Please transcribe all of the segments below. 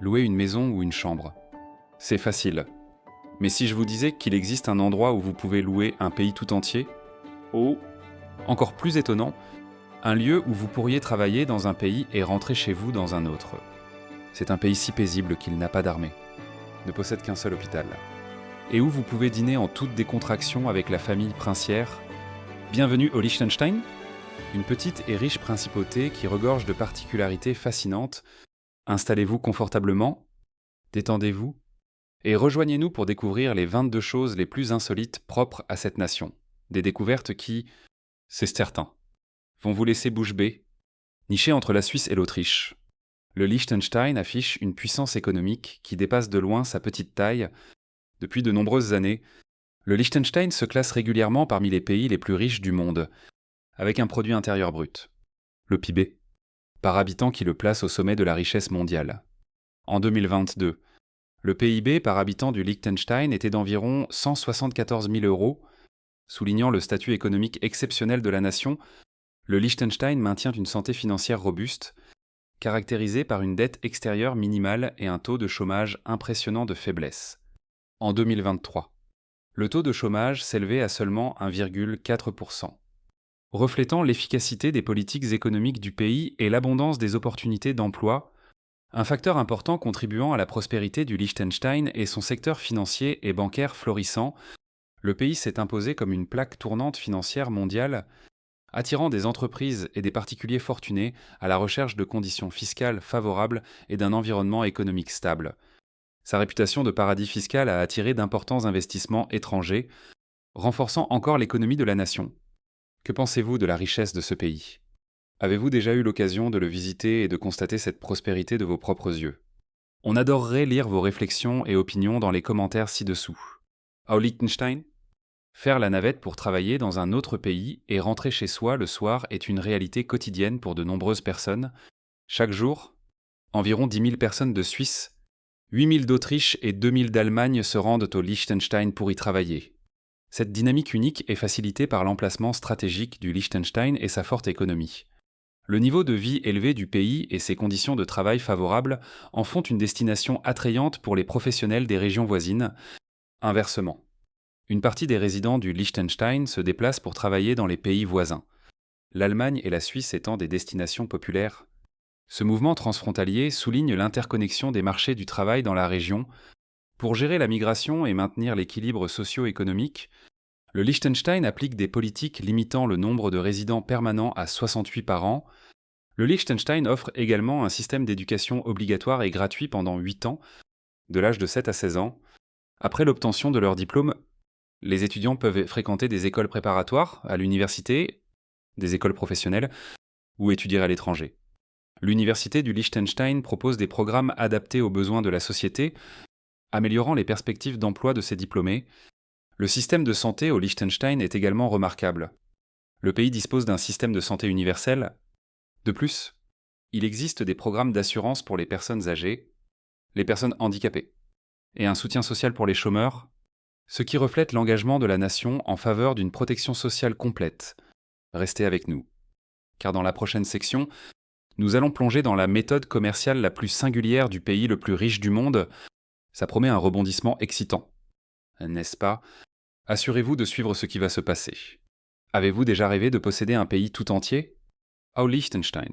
Louer une maison ou une chambre. C'est facile. Mais si je vous disais qu'il existe un endroit où vous pouvez louer un pays tout entier? Oh, encore plus étonnant, un lieu où vous pourriez travailler dans un pays et rentrer chez vous dans un autre. C'est un pays si paisible qu'il n'a pas d'armée, ne possède qu'un seul hôpital. Et où vous pouvez dîner en toute décontraction avec la famille princière. Bienvenue au Liechtenstein, une petite et riche principauté qui regorge de particularités fascinantes. Installez-vous confortablement, détendez-vous, et rejoignez-nous pour découvrir les 22 choses les plus insolites propres à cette nation. Des découvertes qui, c'est certain, vont vous laisser bouche bée, niché entre la Suisse et l'Autriche. Le Liechtenstein affiche une puissance économique qui dépasse de loin sa petite taille. Depuis de nombreuses années, le Liechtenstein se classe régulièrement parmi les pays les plus riches du monde, avec un produit intérieur brut, le PIB, par habitant qui le place au sommet de la richesse mondiale. En 2022, le PIB par habitant du Liechtenstein était d'environ 174 000 euros. Soulignant le statut économique exceptionnel de la nation, le Liechtenstein maintient une santé financière robuste, caractérisée par une dette extérieure minimale et un taux de chômage impressionnant de faiblesse. En 2023, le taux de chômage s'élevait à seulement 1,4%, reflétant l'efficacité des politiques économiques du pays et l'abondance des opportunités d'emploi. Un facteur important contribuant à la prospérité du Liechtenstein est son secteur financier et bancaire florissant. Le pays s'est imposé comme une plaque tournante financière mondiale, attirant des entreprises et des particuliers fortunés à la recherche de conditions fiscales favorables et d'un environnement économique stable. Sa réputation de paradis fiscal a attiré d'importants investissements étrangers, renforçant encore l'économie de la nation. Que pensez-vous de la richesse de ce pays ? Avez-vous déjà eu l'occasion de le visiter et de constater cette prospérité de vos propres yeux? On adorerait lire vos réflexions et opinions dans les commentaires ci-dessous. Au Liechtenstein, faire la navette pour travailler dans un autre pays et rentrer chez soi le soir est une réalité quotidienne pour de nombreuses personnes. Chaque jour, environ 10 000 personnes de Suisse, 8 000 d'Autriche et 2 000 d'Allemagne se rendent au Liechtenstein pour y travailler. Cette dynamique unique est facilitée par l'emplacement stratégique du Liechtenstein et sa forte économie. Le niveau de vie élevé du pays et ses conditions de travail favorables en font une destination attrayante pour les professionnels des régions voisines. Inversement, une partie des résidents du Liechtenstein se déplacent pour travailler dans les pays voisins, l'Allemagne et la Suisse étant des destinations populaires. Ce mouvement transfrontalier souligne l'interconnexion des marchés du travail dans la région. Pour gérer la migration et maintenir l'équilibre socio-économique, le Liechtenstein applique des politiques limitant le nombre de résidents permanents à 68 par an. Le Liechtenstein offre également un système d'éducation obligatoire et gratuit pendant 8 ans, de l'âge de 7 à 16 ans. Après l'obtention de leur diplôme, les étudiants peuvent fréquenter des écoles préparatoires à l'université, des écoles professionnelles ou étudier à l'étranger. L'université du Liechtenstein propose des programmes adaptés aux besoins de la société, améliorant les perspectives d'emploi de ses diplômés. Le système de santé au Liechtenstein est également remarquable. Le pays dispose d'un système de santé universel. De plus, il existe des programmes d'assurance pour les personnes âgées, les personnes handicapées, et un soutien social pour les chômeurs, ce qui reflète l'engagement de la nation en faveur d'une protection sociale complète. Restez avec nous, car dans la prochaine section, nous allons plonger dans la méthode commerciale la plus singulière du pays le plus riche du monde. Ça promet un rebondissement excitant, n'est-ce pas ? Assurez-vous de suivre ce qui va se passer. Avez-vous déjà rêvé de posséder un pays tout entier ? Au Liechtenstein.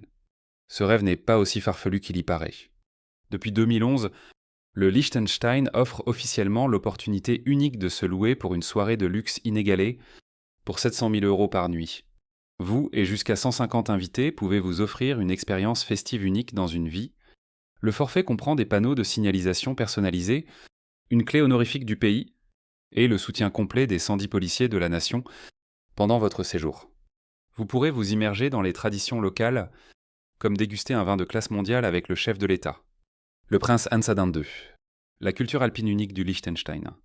Ce rêve n'est pas aussi farfelu qu'il y paraît. Depuis 2011, le Liechtenstein offre officiellement l'opportunité unique de se louer pour une soirée de luxe inégalée pour 700 000 euros par nuit. Vous et jusqu'à 150 invités pouvez vous offrir une expérience festive unique dans une vie. Le forfait comprend des panneaux de signalisation personnalisés, une clé honorifique du pays et le soutien complet des 110 policiers de la nation pendant votre séjour. Vous pourrez vous immerger dans les traditions locales, comme déguster un vin de classe mondiale avec le chef de l'État, le prince Hans Adam II, la culture alpine unique du Liechtenstein.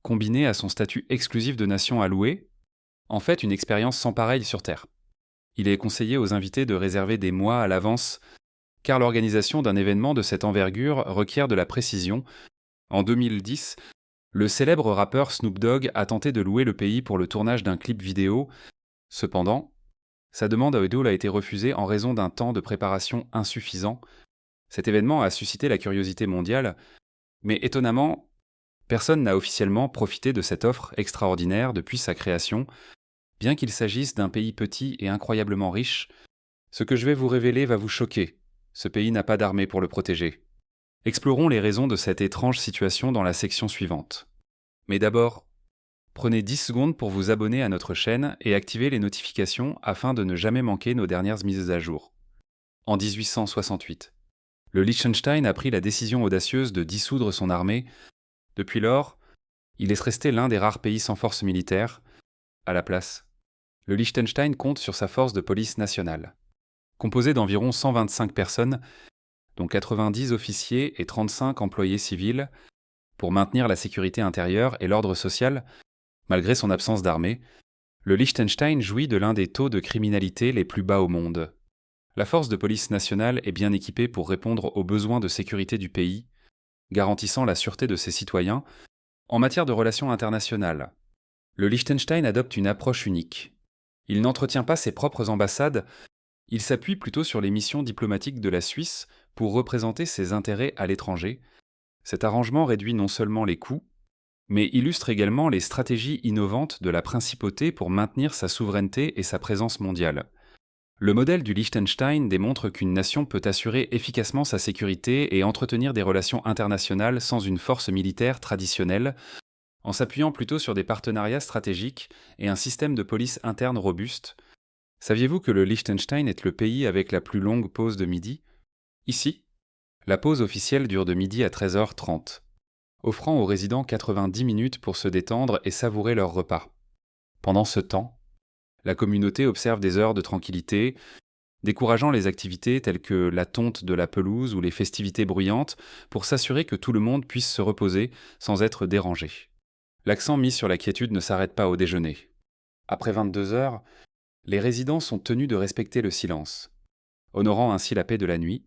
Combinée à son statut exclusif de nation à louer, en fait une expérience sans pareille sur Terre. Il est conseillé aux invités de réserver des mois à l'avance, car l'organisation d'un événement de cette envergure requiert de la précision. En 2010, le célèbre rappeur Snoop Dogg a tenté de louer le pays pour le tournage d'un clip vidéo. Cependant, sa demande à Idol a été refusée en raison d'un temps de préparation insuffisant. Cet événement a suscité la curiosité mondiale, mais étonnamment, personne n'a officiellement profité de cette offre extraordinaire depuis sa création, bien qu'il s'agisse d'un pays petit et incroyablement riche. Ce que je vais vous révéler va vous choquer. Ce pays n'a pas d'armée pour le protéger. Explorons les raisons de cette étrange situation dans la section suivante. Mais d'abord, prenez 10 secondes pour vous abonner à notre chaîne et activer les notifications afin de ne jamais manquer nos dernières mises à jour. En 1868, le Liechtenstein a pris la décision audacieuse de dissoudre son armée. Depuis lors, il est resté l'un des rares pays sans force militaire. À la place, le Liechtenstein compte sur sa force de police nationale. Composée d'environ 125 personnes, dont 90 officiers et 35 employés civils, pour maintenir la sécurité intérieure et l'ordre social, malgré son absence d'armée, le Liechtenstein jouit de l'un des taux de criminalité les plus bas au monde. La force de police nationale est bien équipée pour répondre aux besoins de sécurité du pays, garantissant la sûreté de ses citoyens. En matière de relations internationales, le Liechtenstein adopte une approche unique. Il n'entretient pas ses propres ambassades, il s'appuie plutôt sur les missions diplomatiques de la Suisse pour représenter ses intérêts à l'étranger. Cet arrangement réduit non seulement les coûts, mais illustre également les stratégies innovantes de la principauté pour maintenir sa souveraineté et sa présence mondiale. Le modèle du Liechtenstein démontre qu'une nation peut assurer efficacement sa sécurité et entretenir des relations internationales sans une force militaire traditionnelle, en s'appuyant plutôt sur des partenariats stratégiques et un système de police interne robuste. Saviez-vous que le Liechtenstein est le pays avec la plus longue pause de midi? Ici, la pause officielle dure de midi à 13h30, offrant aux résidents 90 minutes pour se détendre et savourer leur repas. Pendant ce temps, la communauté observe des heures de tranquillité, décourageant les activités telles que la tonte de la pelouse ou les festivités bruyantes pour s'assurer que tout le monde puisse se reposer sans être dérangé. L'accent mis sur la quiétude ne s'arrête pas au déjeuner. Après 22 heures, les résidents sont tenus de respecter le silence, honorant ainsi la paix de la nuit.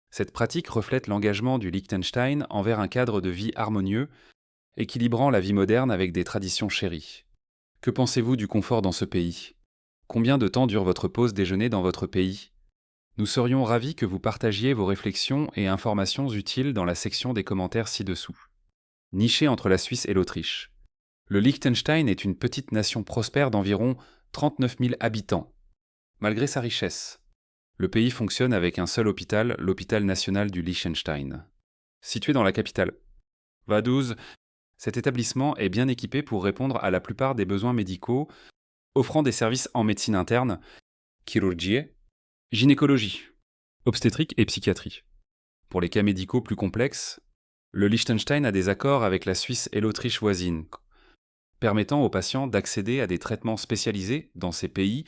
Cette pratique reflète l'engagement du Liechtenstein envers un cadre de vie harmonieux, équilibrant la vie moderne avec des traditions chéries. Que pensez-vous du confort dans ce pays? Combien de temps dure votre pause déjeuner dans votre pays? Nous serions ravis que vous partagiez vos réflexions et informations utiles dans la section des commentaires ci-dessous. Niché entre la Suisse et l'Autriche, le Liechtenstein est une petite nation prospère d'environ 39 000 habitants. Malgré sa richesse, le pays fonctionne avec un seul hôpital, l'hôpital national du Liechtenstein. Situé dans la capitale, Vaduz, cet établissement est bien équipé pour répondre à la plupart des besoins médicaux, offrant des services en médecine interne, chirurgie, gynécologie, obstétrique et psychiatrie. Pour les cas médicaux plus complexes, le Liechtenstein a des accords avec la Suisse et l'Autriche voisines, permettant aux patients d'accéder à des traitements spécialisés dans ces pays.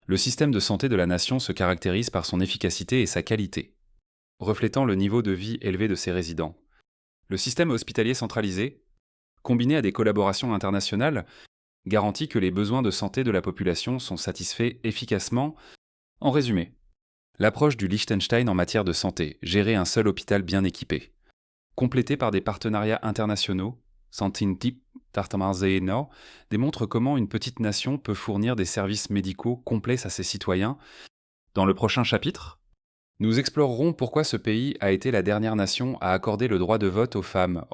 Le système de santé de la nation se caractérise par son efficacité et sa qualité, reflétant le niveau de vie élevé de ses résidents. Le système hospitalier centralisé, combiné à des collaborations internationales, garantit que les besoins de santé de la population sont satisfaits efficacement. En résumé, l'approche du Liechtenstein en matière de santé, gérer un seul hôpital bien équipé, complété par des partenariats internationaux, Santinti Tartamarzeeno, démontre comment une petite nation peut fournir des services médicaux complets à ses citoyens. Dans le prochain chapitre, nous explorerons pourquoi ce pays a été la dernière nation à accorder le droit de vote aux femmes.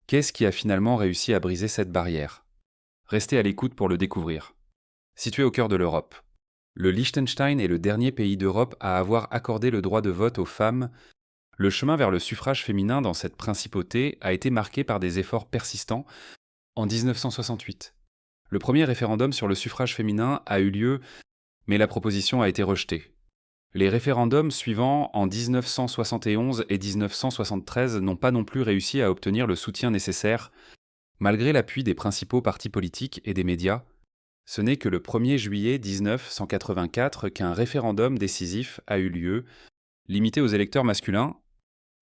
Qu'est-ce qui a finalement réussi à briser cette barrière? Restez à l'écoute pour le découvrir. Situé au cœur de l'Europe, le Liechtenstein est le dernier pays d'Europe à avoir accordé le droit de vote aux femmes. Le chemin vers le suffrage féminin dans cette principauté a été marqué par des efforts persistants. En 1968, le premier référendum sur le suffrage féminin a eu lieu, mais la proposition a été rejetée. Les référendums suivants en 1971 et 1973 n'ont pas non plus réussi à obtenir le soutien nécessaire. Malgré l'appui des principaux partis politiques et des médias, ce n'est que le 1er juillet 1984 qu'un référendum décisif a eu lieu, limité aux électeurs masculins.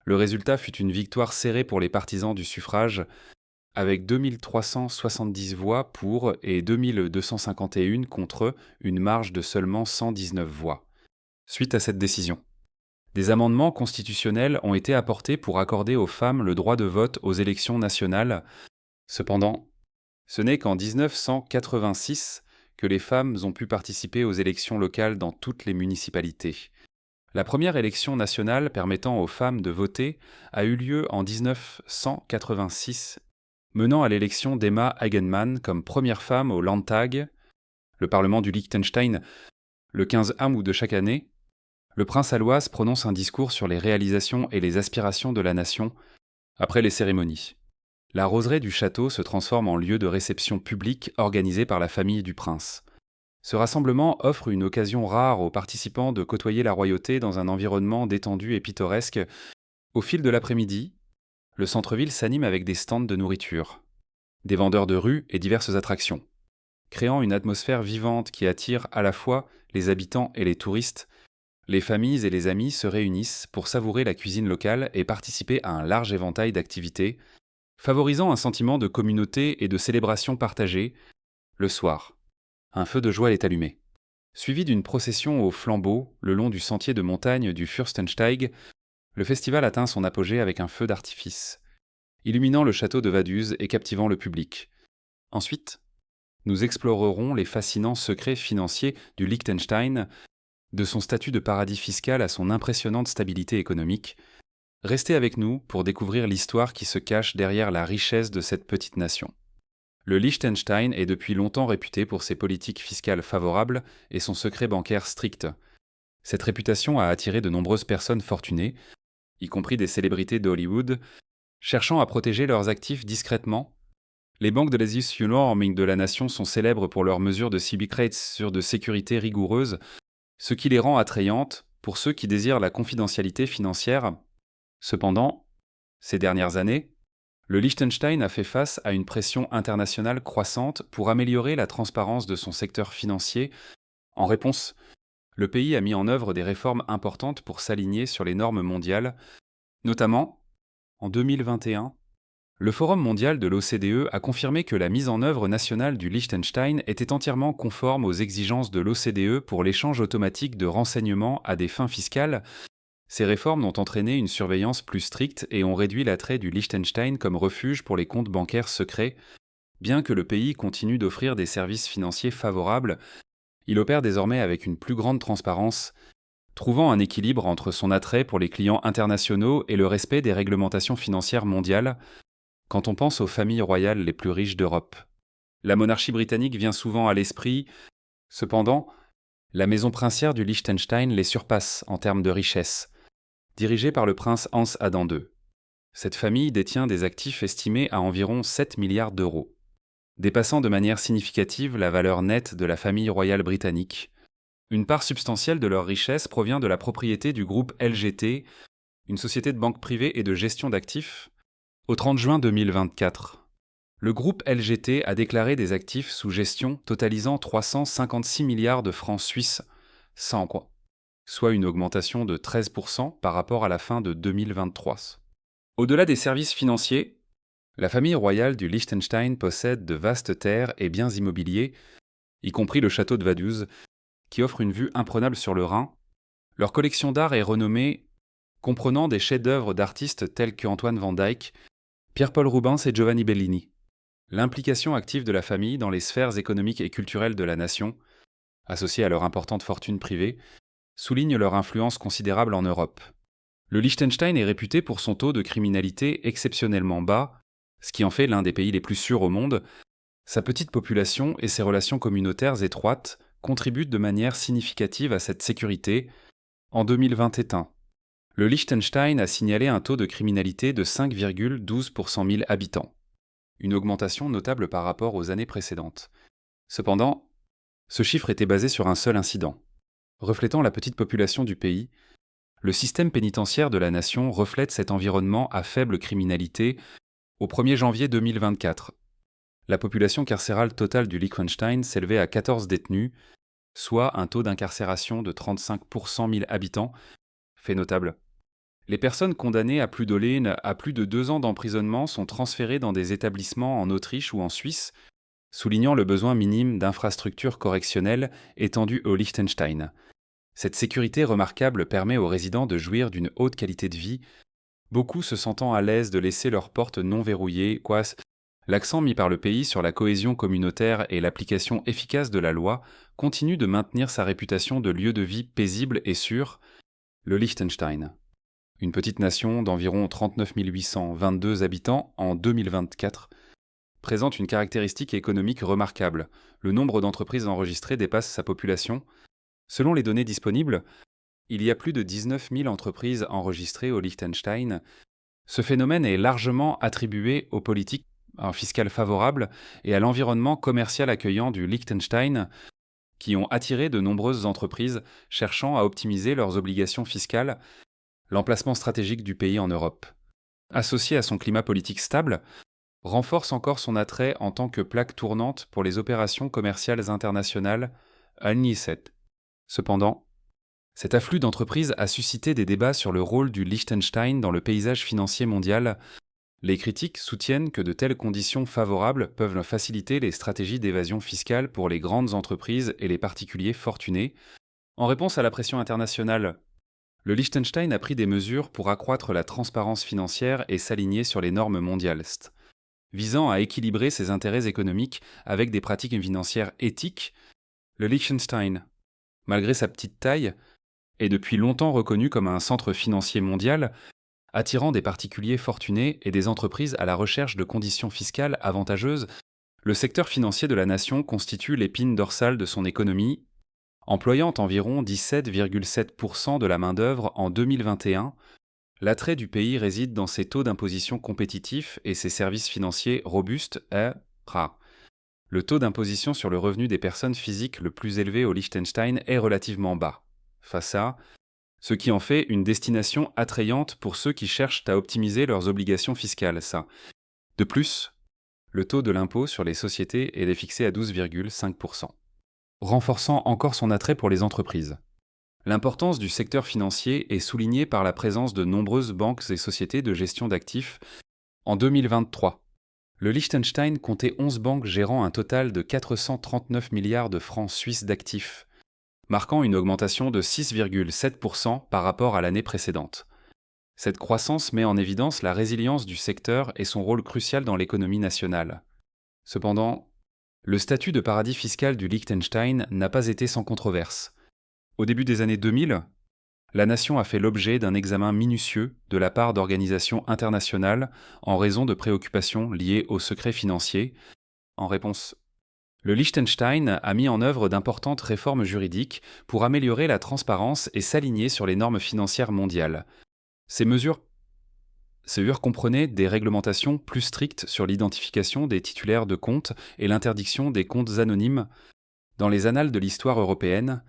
Le résultat fut une victoire serrée pour les partisans du suffrage, avec 2370 voix pour et 2251 contre une marge de seulement 119 voix. Suite à cette décision, des amendements constitutionnels ont été apportés pour accorder aux femmes le droit de vote aux élections nationales. Cependant, ce n'est qu'en 1986 que les femmes ont pu participer aux élections locales dans toutes les municipalités. La première élection nationale permettant aux femmes de voter a eu lieu en 1986, menant à l'élection d'Emma Eigenmann comme première femme au Landtag, le parlement du Liechtenstein, le 15 août de chaque année. Le prince Alois prononce un discours sur les réalisations et les aspirations de la nation après les cérémonies. La roseraie du château se transforme en lieu de réception publique organisé par la famille du prince. Ce rassemblement offre une occasion rare aux participants de côtoyer la royauté dans un environnement détendu et pittoresque. Au fil de l'après-midi, le centre-ville s'anime avec des stands de nourriture, des vendeurs de rue et diverses attractions, créant une atmosphère vivante qui attire à la fois les habitants et les touristes. Les familles et les amis se réunissent pour savourer la cuisine locale et participer à un large éventail d'activités, favorisant un sentiment de communauté et de célébration partagée. Le soir, un feu de joie est allumé. Suivi d'une procession au flambeau le long du sentier de montagne du Fürstensteig, le festival atteint son apogée avec un feu d'artifice, illuminant le château de Vaduz et captivant le public. Ensuite, nous explorerons les fascinants secrets financiers du Liechtenstein, de son statut de paradis fiscal à son impressionnante stabilité économique. Restez avec nous pour découvrir l'histoire qui se cache derrière la richesse de cette petite nation. Le Liechtenstein est depuis longtemps réputé pour ses politiques fiscales favorables et son secret bancaire strict. Cette réputation a attiré de nombreuses personnes fortunées, y compris des célébrités d'Hollywood, cherchant à protéger leurs actifs discrètement. Les banques de l'Aziz-Norming de la nation sont célèbres pour leurs mesures de civic rates de sécurité rigoureuses, ce qui les rend attrayantes pour ceux qui désirent la confidentialité financière. Cependant, ces dernières années, le Liechtenstein a fait face à une pression internationale croissante pour améliorer la transparence de son secteur financier. En réponse, le pays a mis en œuvre des réformes importantes pour s'aligner sur les normes mondiales, notamment, en 2021, le Forum mondial de l'OCDE a confirmé que la mise en œuvre nationale du Liechtenstein était entièrement conforme aux exigences de l'OCDE pour l'échange automatique de renseignements à des fins fiscales. Ces réformes ont entraîné une surveillance plus stricte et ont réduit l'attrait du Liechtenstein comme refuge pour les comptes bancaires secrets. Bien que le pays continue d'offrir des services financiers favorables, il opère désormais avec une plus grande transparence, trouvant un équilibre entre son attrait pour les clients internationaux et le respect des réglementations financières mondiales. Quand on pense aux familles royales les plus riches d'Europe, la monarchie britannique vient souvent à l'esprit. Cependant, la maison princière du Liechtenstein les surpasse en termes de richesse, dirigée par le prince Hans Adam II. Cette famille détient des actifs estimés à environ 7 milliards d'euros, dépassant de manière significative la valeur nette de la famille royale britannique. Une part substantielle de leur richesse provient de la propriété du groupe LGT, une société de banque privée et de gestion d'actifs. Au 30 juin 2024, le groupe LGT a déclaré des actifs sous gestion totalisant 356 milliards de francs suisses, soit une augmentation de 13% par rapport à la fin de 2023. Au-delà des services financiers, la famille royale du Liechtenstein possède de vastes terres et biens immobiliers, y compris le château de Vaduz, qui offre une vue imprenable sur le Rhin. Leur collection d'art est renommée, comprenant des chefs-d'œuvre d'artistes tels qu'Antoine van Dyck, Pierre-Paul Rubens et Giovanni Bellini. L'implication active de la famille dans les sphères économiques et culturelles de la nation, associée à leur importante fortune privée, souligne leur influence considérable en Europe. Le Liechtenstein est réputé pour son taux de criminalité exceptionnellement bas, ce qui en fait l'un des pays les plus sûrs au monde. Sa petite population et ses relations communautaires étroites contribuent de manière significative à cette sécurité. En 2021, le Liechtenstein a signalé un taux de criminalité de 5,12 pour 100 000 habitants, une augmentation notable par rapport aux années précédentes. Cependant, ce chiffre était basé sur un seul incident. Reflétant la petite population du pays, le système pénitentiaire de la nation reflète cet environnement à faible criminalité. Au 1er janvier 2024, la population carcérale totale du Liechtenstein s'élevait à 14 détenus, soit un taux d'incarcération de 35 pour 100 000 habitants, fait notable. Les personnes condamnées à plus de 2 ans d'emprisonnement sont transférées dans des établissements en Autriche ou en Suisse, soulignant le besoin minime d'infrastructures correctionnelles étendues au Liechtenstein. Cette sécurité remarquable permet aux résidents de jouir d'une haute qualité de vie, beaucoup se sentant à l'aise de laisser leurs portes non verrouillées. L'accent mis par le pays sur la cohésion communautaire et l'application efficace de la loi continue de maintenir sa réputation de lieu de vie paisible et sûr. Le Liechtenstein, une petite nation d'environ 39 822 habitants en 2024, présente une caractéristique économique remarquable. Le nombre d'entreprises enregistrées dépasse sa population. Selon les données disponibles, il y a plus de 19 000 entreprises enregistrées au Liechtenstein. Ce phénomène est largement attribué aux politiques fiscales favorables et à l'environnement commercial accueillant du Liechtenstein, qui ont attiré de nombreuses entreprises cherchant à optimiser leurs obligations fiscales, l'emplacement stratégique du pays en Europe. Associé à son climat politique stable, renforce encore son attrait en tant que plaque tournante pour les opérations commerciales internationales (ANICET). Cependant, cet afflux d'entreprises a suscité des débats sur le rôle du Liechtenstein dans le paysage financier mondial. Les critiques soutiennent que de telles conditions favorables peuvent faciliter les stratégies d'évasion fiscale pour les grandes entreprises et les particuliers fortunés. En réponse à la pression internationale, le Liechtenstein a pris des mesures pour accroître la transparence financière et s'aligner sur les normes mondiales, visant à équilibrer ses intérêts économiques avec des pratiques financières éthiques. Le Liechtenstein, malgré sa petite taille, est depuis longtemps reconnu comme un centre financier mondial, attirant des particuliers fortunés et des entreprises à la recherche de conditions fiscales avantageuses. Le secteur financier de la nation constitue l'épine dorsale de son économie, employant environ 17,7% de la main-d'œuvre en 2021. L'attrait du pays réside dans ses taux d'imposition compétitifs et ses services financiers robustes et rares. Le taux d'imposition sur le revenu des personnes physiques le plus élevé au Liechtenstein est relativement bas. Face à ce qui en fait une destination attrayante pour ceux qui cherchent à optimiser leurs obligations fiscales. De plus, le taux de l'impôt sur les sociétés est fixé à 12,5%, renforçant encore son attrait pour les entreprises. L'importance du secteur financier est soulignée par la présence de nombreuses banques et sociétés de gestion d'actifs. En 2023, le Liechtenstein comptait 11 banques gérant un total de 439 milliards de francs suisses d'actifs, marquant une augmentation de 6,7% par rapport à l'année précédente. Cette croissance met en évidence la résilience du secteur et son rôle crucial dans l'économie nationale. Cependant, le statut de paradis fiscal du Liechtenstein n'a pas été sans controverse. Au début des années 2000, la nation a fait l'objet d'un examen minutieux de la part d'organisations internationales en raison de préoccupations liées au secret financier. En réponse, le Liechtenstein a mis en œuvre d'importantes réformes juridiques pour améliorer la transparence et s'aligner sur les normes financières mondiales. Ces mesures comprenaient des réglementations plus strictes sur l'identification des titulaires de comptes et l'interdiction des comptes anonymes. Dans les annales de l'histoire européenne,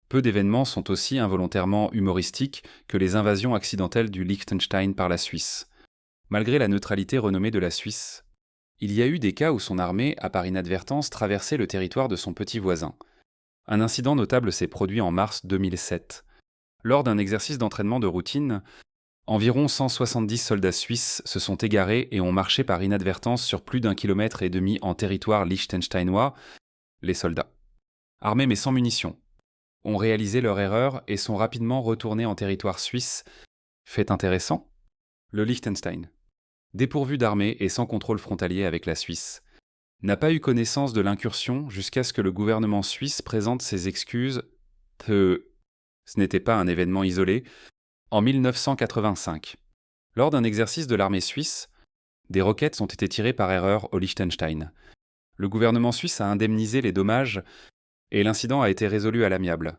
peu d'événements sont aussi involontairement humoristiques que les invasions accidentelles du Liechtenstein par la Suisse. Malgré la neutralité renommée de la Suisse, il y a eu des cas où son armée a par inadvertance traversé le territoire de son petit voisin. Un incident notable s'est produit en mars 2007. Lors d'un exercice d'entraînement de routine, environ 170 soldats suisses se sont égarés et ont marché par inadvertance sur plus d'1,5 km en territoire liechtensteinois. Les soldats, armés mais sans munitions, ont réalisé leur erreur et sont rapidement retournés en territoire suisse. Fait intéressant, le Liechtenstein, dépourvu d'armée et sans contrôle frontalier avec la Suisse, n'a pas eu connaissance de l'incursion jusqu'à ce que le gouvernement suisse présente ses excuses. Ce n'était pas un événement isolé. En 1985, lors d'un exercice de l'armée suisse, des roquettes ont été tirées par erreur au Liechtenstein. Le gouvernement suisse a indemnisé les dommages et l'incident a été résolu à l'amiable.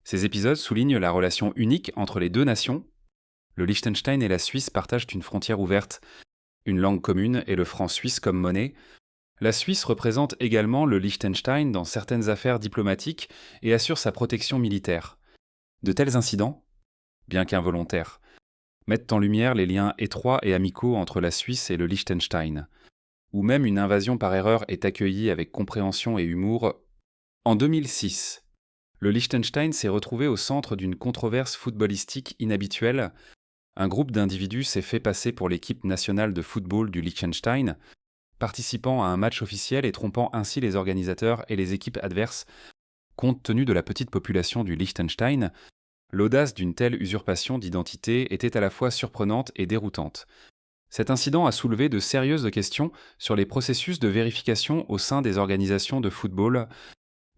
Ces épisodes soulignent la relation unique entre les deux nations. Le Liechtenstein et la Suisse partagent une frontière ouverte, une langue commune et le franc suisse comme monnaie. La Suisse représente également le Liechtenstein dans certaines affaires diplomatiques et assure sa protection militaire. De tels incidents, bien qu'involontaires, mettent en lumière les liens étroits et amicaux entre la Suisse et le Liechtenstein, où même une invasion par erreur est accueillie avec compréhension et humour. En 2006, le Liechtenstein s'est retrouvé au centre d'une controverse footballistique inhabituelle. Un groupe d'individus s'est fait passer pour l'équipe nationale de football du Liechtenstein, participant à un match officiel et trompant ainsi les organisateurs et les équipes adverses. Compte tenu de la petite population du Liechtenstein, l'audace d'une telle usurpation d'identité était à la fois surprenante et déroutante. Cet incident a soulevé de sérieuses questions sur les processus de vérification au sein des organisations de football,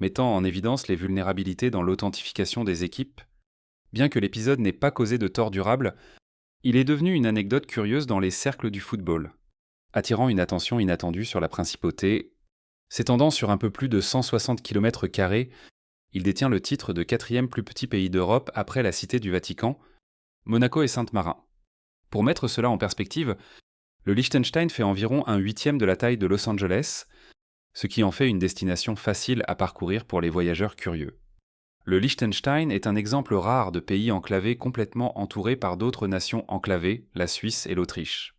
mettant en évidence les vulnérabilités dans l'authentification des équipes. Bien que l'épisode n'ait pas causé de tort durable, il est devenu une anecdote curieuse dans les cercles du football, attirant une attention inattendue sur la principauté. S'étendant sur un peu plus de 160 km², il détient le titre de quatrième plus petit pays d'Europe après la Cité du Vatican, Monaco et Saint-Marin. Pour mettre cela en perspective, le Liechtenstein fait environ un huitième de la taille de Los Angeles, ce qui en fait une destination facile à parcourir pour les voyageurs curieux. Le Liechtenstein est un exemple rare de pays enclavé complètement entouré par d'autres nations enclavées, la Suisse et l'Autriche.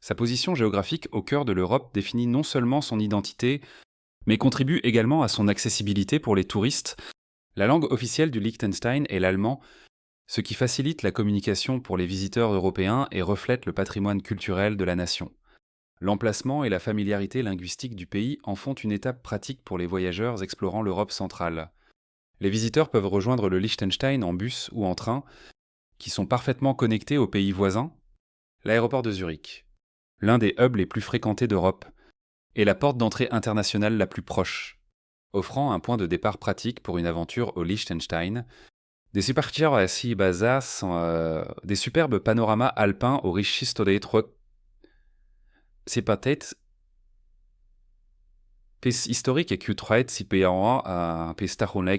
Sa position géographique au cœur de l'Europe définit non seulement son identité, mais contribue également à son accessibilité pour les touristes. La langue officielle du Liechtenstein est l'allemand, ce qui facilite la communication pour les visiteurs européens et reflète le patrimoine culturel de la nation. L'emplacement et la familiarité linguistique du pays en font une étape pratique pour les voyageurs explorant l'Europe centrale. Les visiteurs peuvent rejoindre le Liechtenstein en bus ou en train, qui sont parfaitement connectés aux pays voisins. L'aéroport de Zurich, l'un des hubs les plus fréquentés d'Europe, est la porte d'entrée internationale la plus proche, offrant un point de départ pratique pour une aventure au Liechtenstein. Des des superbes panoramas alpins au pis historique et culturel,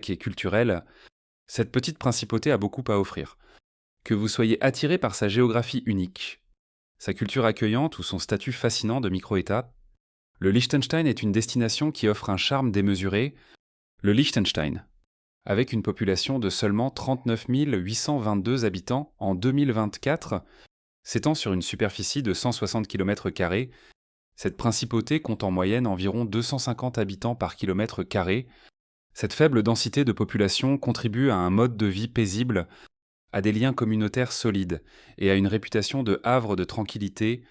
et culturel, cette petite principauté a beaucoup à offrir. Que vous soyez attiré par sa géographie unique, sa culture accueillante ou son statut fascinant de micro-État, le Liechtenstein est une destination qui offre un charme démesuré. Le Liechtenstein, avec une population de seulement 39 822 habitants en 2024, s'étend sur une superficie de 160 km². Cette principauté compte en moyenne environ 250 habitants par kilomètre carré. Cette faible densité de population contribue à un mode de vie paisible, à des liens communautaires solides et à une réputation de havre de tranquillité.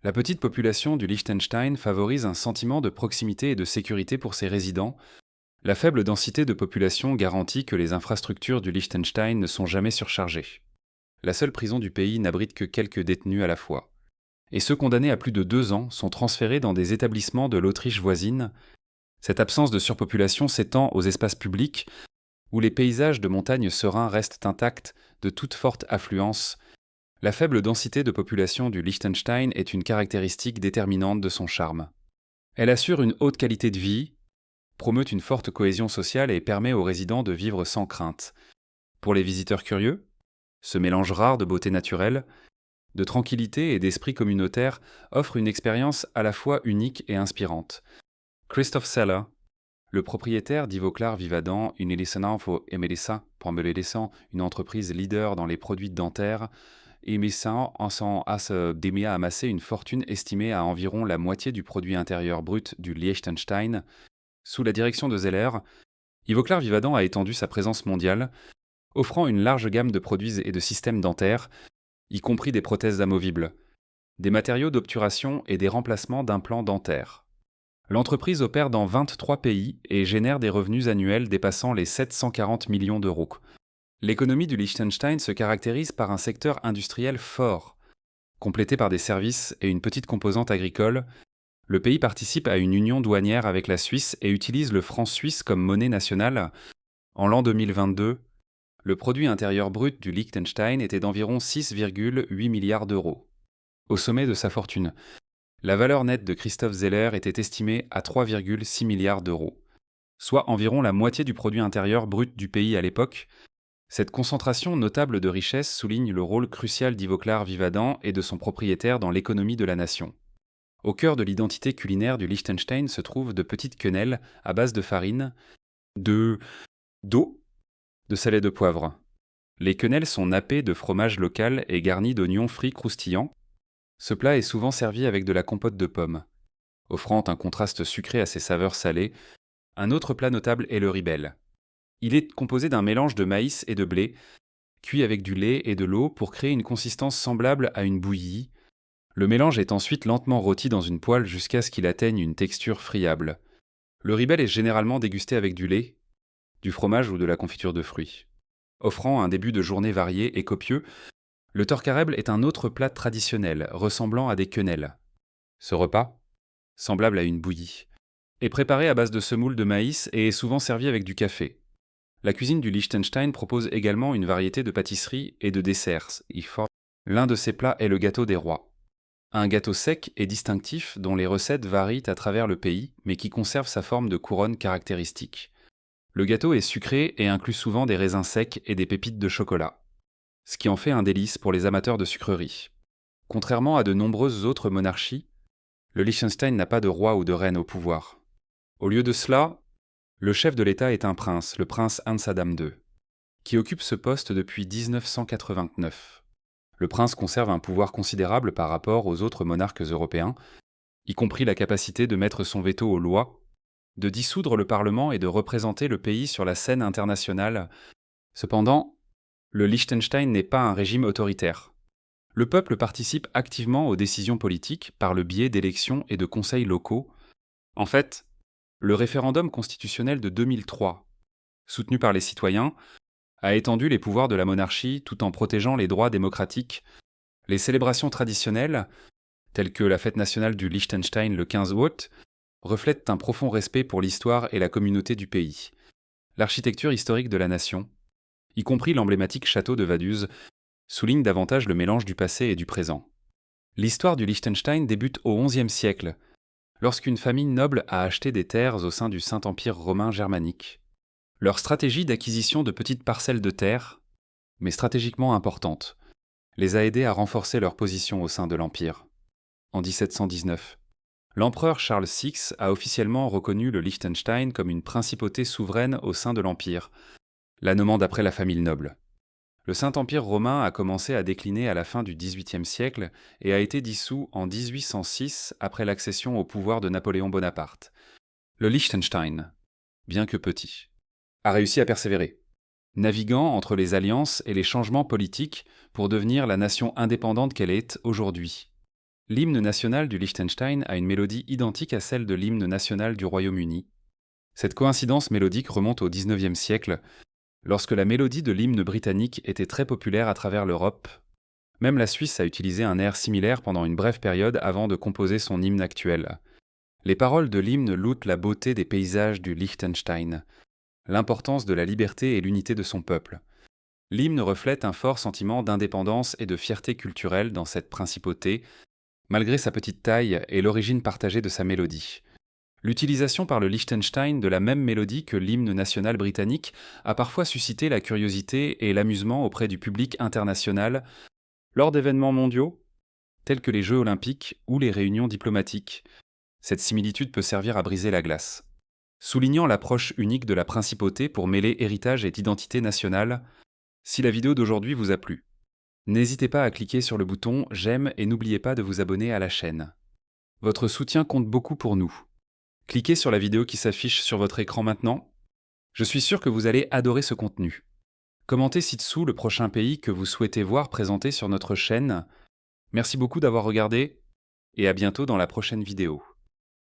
La petite population du Liechtenstein favorise un sentiment de proximité et de sécurité pour ses résidents. La faible densité de population garantit que les infrastructures du Liechtenstein ne sont jamais surchargées. La seule prison du pays n'abrite que quelques détenus à la fois. Et ceux condamnés à plus de 2 ans sont transférés dans des établissements de l'Autriche voisine. Cette absence de surpopulation s'étend aux espaces publics, où les paysages de montagnes sereins restent intacts de toute forte affluence. La faible densité de population du Liechtenstein est une caractéristique déterminante de son charme. Elle assure une haute qualité de vie, promeut une forte cohésion sociale et permet aux résidents de vivre sans crainte. Pour les visiteurs curieux, ce mélange rare de beauté naturelle, de tranquillité et d'esprit communautaire offre une expérience à la fois unique et inspirante. Christoph Seller, le propriétaire d'Ivoclar Vivadan, une entreprise leader dans les produits dentaires, a amassé une fortune estimée à environ la moitié du produit intérieur brut du Liechtenstein. Sous la direction de Zeller, Ivoclar Vivadan a étendu sa présence mondiale, offrant une large gamme de produits et de systèmes dentaires, y compris des prothèses amovibles, des matériaux d'obturation et des remplacements d'implants dentaires. L'entreprise opère dans 23 pays et génère des revenus annuels dépassant les 740 millions d'euros. L'économie du Liechtenstein se caractérise par un secteur industriel fort. Complété par des services et une petite composante agricole, le pays participe à une union douanière avec la Suisse et utilise le franc suisse comme monnaie nationale. En l'an 2022, le produit intérieur brut du Liechtenstein était d'environ 6,8 milliards d'euros. Au sommet de sa fortune, la valeur nette de Christoph Zeller était estimée à 3,6 milliards d'euros, soit environ la moitié du produit intérieur brut du pays à l'époque. Cette concentration notable de richesses souligne le rôle crucial d'Ivoclar Vivadan et de son propriétaire dans l'économie de la nation. Au cœur de l'identité culinaire du Liechtenstein se trouvent de petites quenelles à base de farine, d'eau, de sel et de poivre. Les quenelles sont nappées de fromage local et garnies d'oignons frits croustillants. Ce plat est souvent servi avec de la compote de pommes, offrant un contraste sucré à ses saveurs salées. Un autre plat notable est le ribelle. Il est composé d'un mélange de maïs et de blé, cuit avec du lait et de l'eau pour créer une consistance semblable à une bouillie. Le mélange est ensuite lentement rôti dans une poêle jusqu'à ce qu'il atteigne une texture friable. Le ribelle est généralement dégusté avec du lait, du fromage ou de la confiture de fruits. Offrant un début de journée varié et copieux, le torkarebl est un autre plat traditionnel ressemblant à des quenelles. Ce repas, semblable à une bouillie, est préparé à base de semoule de maïs et est souvent servi avec du café. La cuisine du Liechtenstein propose également une variété de pâtisseries et de desserts. L'un de ces plats est le gâteau des rois. Un gâteau sec et distinctif dont les recettes varient à travers le pays, mais qui conserve sa forme de couronne caractéristique. Le gâteau est sucré et inclut souvent des raisins secs et des pépites de chocolat, ce qui en fait un délice pour les amateurs de sucreries. Contrairement à de nombreuses autres monarchies, le Liechtenstein n'a pas de roi ou de reine au pouvoir. Au lieu de cela, le chef de l'État est un prince, le prince Hans Adam II, qui occupe ce poste depuis 1989. Le prince conserve un pouvoir considérable par rapport aux autres monarques européens, y compris la capacité de mettre son veto aux lois, de dissoudre le Parlement et de représenter le pays sur la scène internationale. Cependant, le Liechtenstein n'est pas un régime autoritaire. Le peuple participe activement aux décisions politiques par le biais d'élections et de conseils locaux. En fait, le référendum constitutionnel de 2003, soutenu par les citoyens, a étendu les pouvoirs de la monarchie tout en protégeant les droits démocratiques. Les célébrations traditionnelles, telles que la fête nationale du Liechtenstein le 15 août, reflètent un profond respect pour l'histoire et la communauté du pays. L'architecture historique de la nation, y compris l'emblématique château de Vaduz, souligne davantage le mélange du passé et du présent. L'histoire du Liechtenstein débute au XIe siècle, lorsqu'une famille noble a acheté des terres au sein du Saint-Empire romain germanique. Leur stratégie d'acquisition de petites parcelles de terre, mais stratégiquement importantes, les a aidés à renforcer leur position au sein de l'Empire. En 1719, l'empereur Charles VI a officiellement reconnu le Liechtenstein comme une principauté souveraine au sein de l'Empire, la nommant d'après la famille noble. Le Saint-Empire romain a commencé à décliner à la fin du XVIIIe siècle et a été dissous en 1806 après l'accession au pouvoir de Napoléon Bonaparte. Le Liechtenstein, bien que petit, a réussi à persévérer, naviguant entre les alliances et les changements politiques pour devenir la nation indépendante qu'elle est aujourd'hui. L'hymne national du Liechtenstein a une mélodie identique à celle de l'hymne national du Royaume-Uni. Cette coïncidence mélodique remonte au XIXe siècle, lorsque la mélodie de l'hymne britannique était très populaire à travers l'Europe. Même la Suisse a utilisé un air similaire pendant une brève période avant de composer son hymne actuel. Les paroles de l'hymne loutent la beauté des paysages du Liechtenstein, l'importance de la liberté et l'unité de son peuple. L'hymne reflète un fort sentiment d'indépendance et de fierté culturelle dans cette principauté, malgré sa petite taille et l'origine partagée de sa mélodie. L'utilisation par le Liechtenstein de la même mélodie que l'hymne national britannique a parfois suscité la curiosité et l'amusement auprès du public international lors d'événements mondiaux, tels que les Jeux olympiques ou les réunions diplomatiques. Cette similitude peut servir à briser la glace. Soulignant l'approche unique de la principauté pour mêler héritage et identité nationale, si la vidéo d'aujourd'hui vous a plu, n'hésitez pas à cliquer sur le bouton « J'aime » et n'oubliez pas de vous abonner à la chaîne. Votre soutien compte beaucoup pour nous. Cliquez sur la vidéo qui s'affiche sur votre écran maintenant. Je suis sûr que vous allez adorer ce contenu. Commentez ci-dessous le prochain pays que vous souhaitez voir présenté sur notre chaîne. Merci beaucoup d'avoir regardé et à bientôt dans la prochaine vidéo.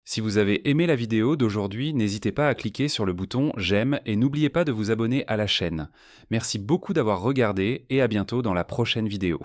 Si vous avez aimé la vidéo d'aujourd'hui, n'hésitez pas à cliquer sur le bouton « J'aime » et n'oubliez pas de vous abonner à la chaîne. Merci beaucoup d'avoir regardé et à bientôt dans la prochaine vidéo.